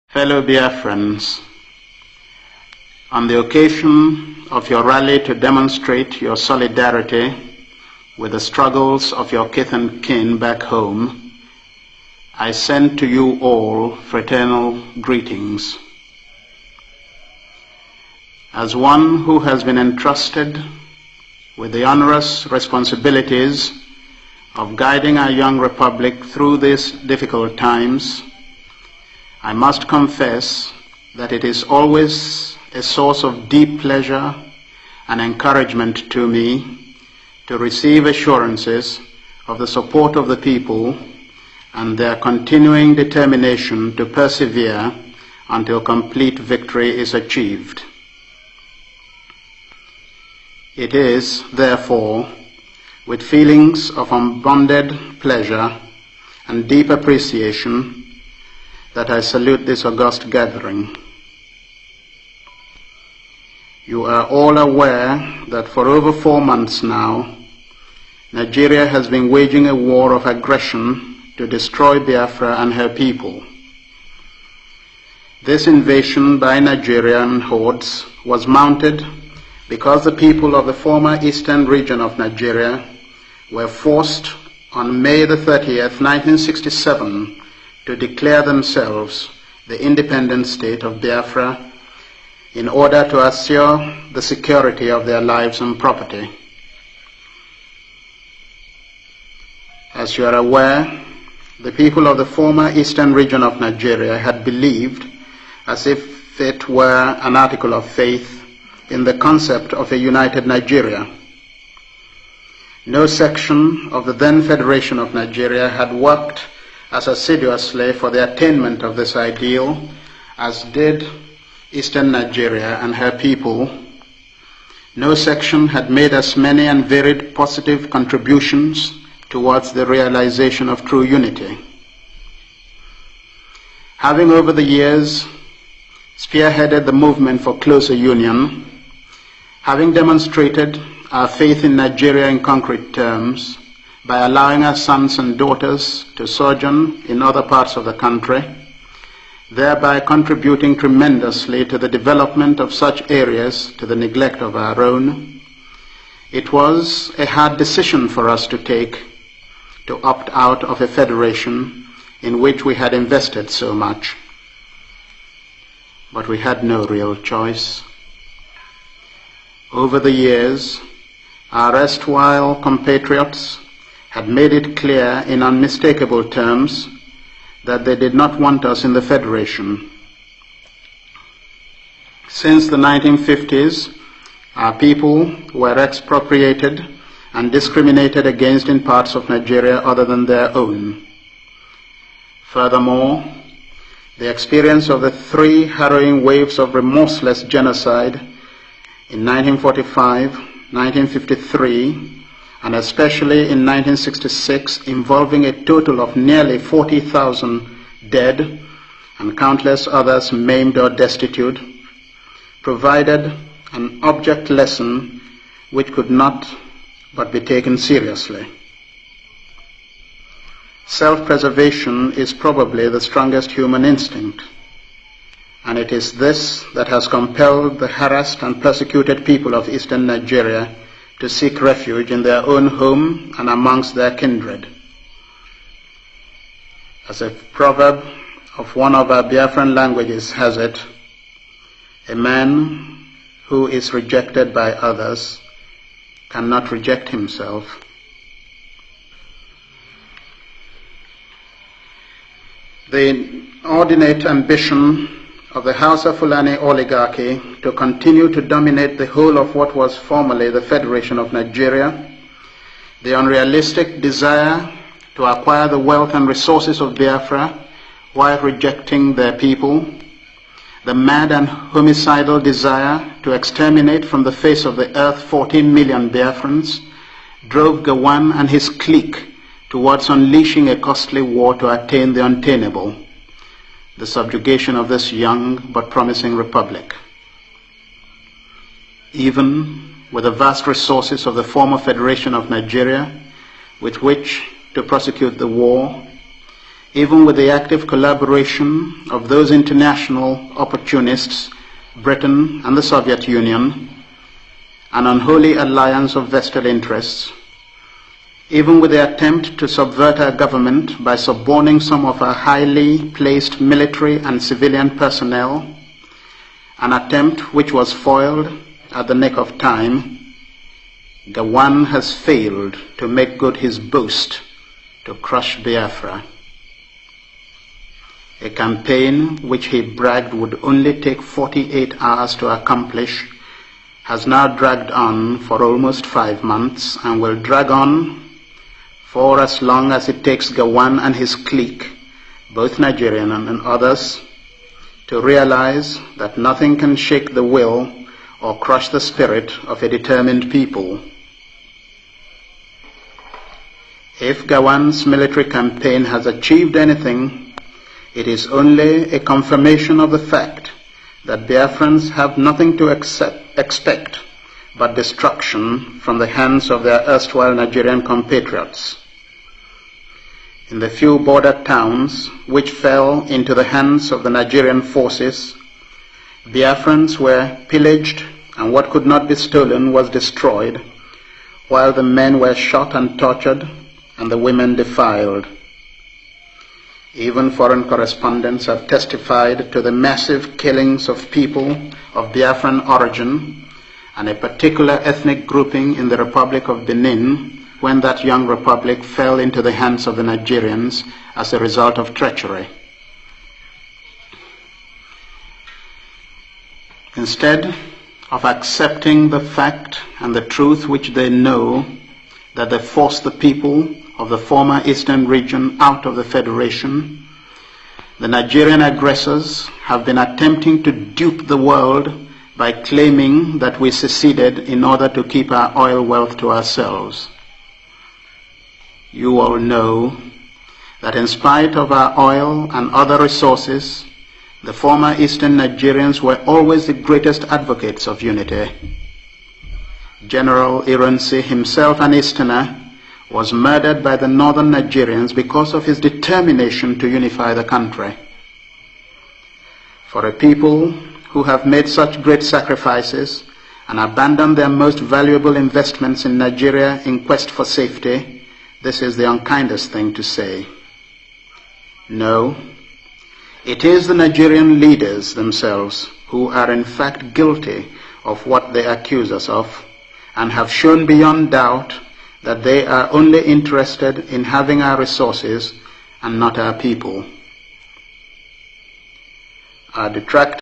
Fellow Biafrans, on the occasion of your rally to demonstrate your solidarity with the struggles of your kith and kin back home, I send to you all fraternal greetings. As one who has been entrusted with the onerous responsibilities of guiding our young republic through these difficult times, I must confess that it is always a source of deep pleasure and encouragement to me to receive assurances of the support of the people and their continuing determination to persevere until complete victory is achieved. It is, therefore, with feelings of unbounded pleasure and deep appreciation that I salute this august gathering. You are all aware that for over 4 months now, Nigeria has been waging a war of aggression to destroy Biafra and her people. This invasion by Nigerian hordes was mounted because the people of the former eastern region of Nigeria were forced on May the 30th, 1967, to declare themselves the independent state of Biafra in order to assure the security of their lives and property. As you are aware, the people of the former eastern region of Nigeria had believed, as if it were an article of faith, in the concept of a united Nigeria. No section of the then Federation of Nigeria had worked as assiduously for the attainment of this ideal as did Eastern Nigeria and her people. No section had made as many and varied positive contributions towards the realization of true unity. Having over the years spearheaded the movement for closer union, having demonstrated our faith in Nigeria in concrete terms, by allowing our sons and daughters to sojourn in other parts of the country, thereby contributing tremendously to the development of such areas to the neglect of our own, it was a hard decision for us to take to opt out of a federation in which we had invested so much. But we had no real choice. Over the years, our erstwhile compatriots had made it clear in unmistakable terms that they did not want us in the Federation. Since the 1950s, our people were expropriated and discriminated against in parts of Nigeria other than their own. Furthermore, the experience of the 3 harrowing waves of remorseless genocide in 1945, 1953, and especially in 1966, involving a total of nearly 40,000 dead and countless others maimed or destitute, provided an object lesson which could not but be taken seriously. Self-preservation is probably the strongest human instinct, and it is this that has compelled the harassed and persecuted people of eastern Nigeria to seek refuge in their own home and amongst their kindred. As a proverb of one of our Biafran languages has it, a man who is rejected by others cannot reject himself. The inordinate ambition of the Hausa Fulani oligarchy to continue to dominate the whole of what was formerly the Federation of Nigeria, the unrealistic desire to acquire the wealth and resources of Biafra while rejecting their people, the mad and homicidal desire to exterminate from the face of the earth 14 million Biafrans, drove Gawan and his clique towards unleashing a costly war to attain the unattainable, the subjugation of this young but promising republic. Even with the vast resources of the former Federation of Nigeria, with which to prosecute the war, even with the active collaboration of those international opportunists, Britain and the Soviet Union, an unholy alliance of vested interests, even with the attempt to subvert our government by suborning some of our highly placed military and civilian personnel, an attempt which was foiled at the nick of time, Gowon has failed to make good his boast to crush Biafra. A campaign which he bragged would only take 48 hours to accomplish has now dragged on for almost 5 months and will drag on for as long as it takes Gowon and his clique, both Nigerian and others, to realize that nothing can shake the will or crush the spirit of a determined people. If Gowon's military campaign has achieved anything, it is only a confirmation of the fact that Biafrans have nothing to expect but destruction from the hands of their erstwhile Nigerian compatriots. In the few border towns which fell into the hands of the Nigerian forces, Biafrans were pillaged and what could not be stolen was destroyed, while the men were shot and tortured and the women defiled. Even foreign correspondents have testified to the massive killings of people of Biafran origin and a particular ethnic grouping in the Republic of Benin when that young republic fell into the hands of the Nigerians as a result of treachery. Instead of accepting the fact and the truth which they know, that they forced the people of the former eastern region out of the Federation, the Nigerian aggressors have been attempting to dupe the world by claiming that we seceded in order to keep our oil wealth to ourselves. You all know that in spite of our oil and other resources, the former eastern Nigerians were always the greatest advocates of unity. General Ironsi, himself an Easterner, was murdered by the northern Nigerians because of his determination to unify the country. For a people who have made such great sacrifices and abandoned their most valuable investments in Nigeria in quest for safety, this is the unkindest thing to say. No, it is the Nigerian leaders themselves who are in fact guilty of what they accuse us of, and have shown beyond doubt that they are only interested in having our resources and not our people. Our detractors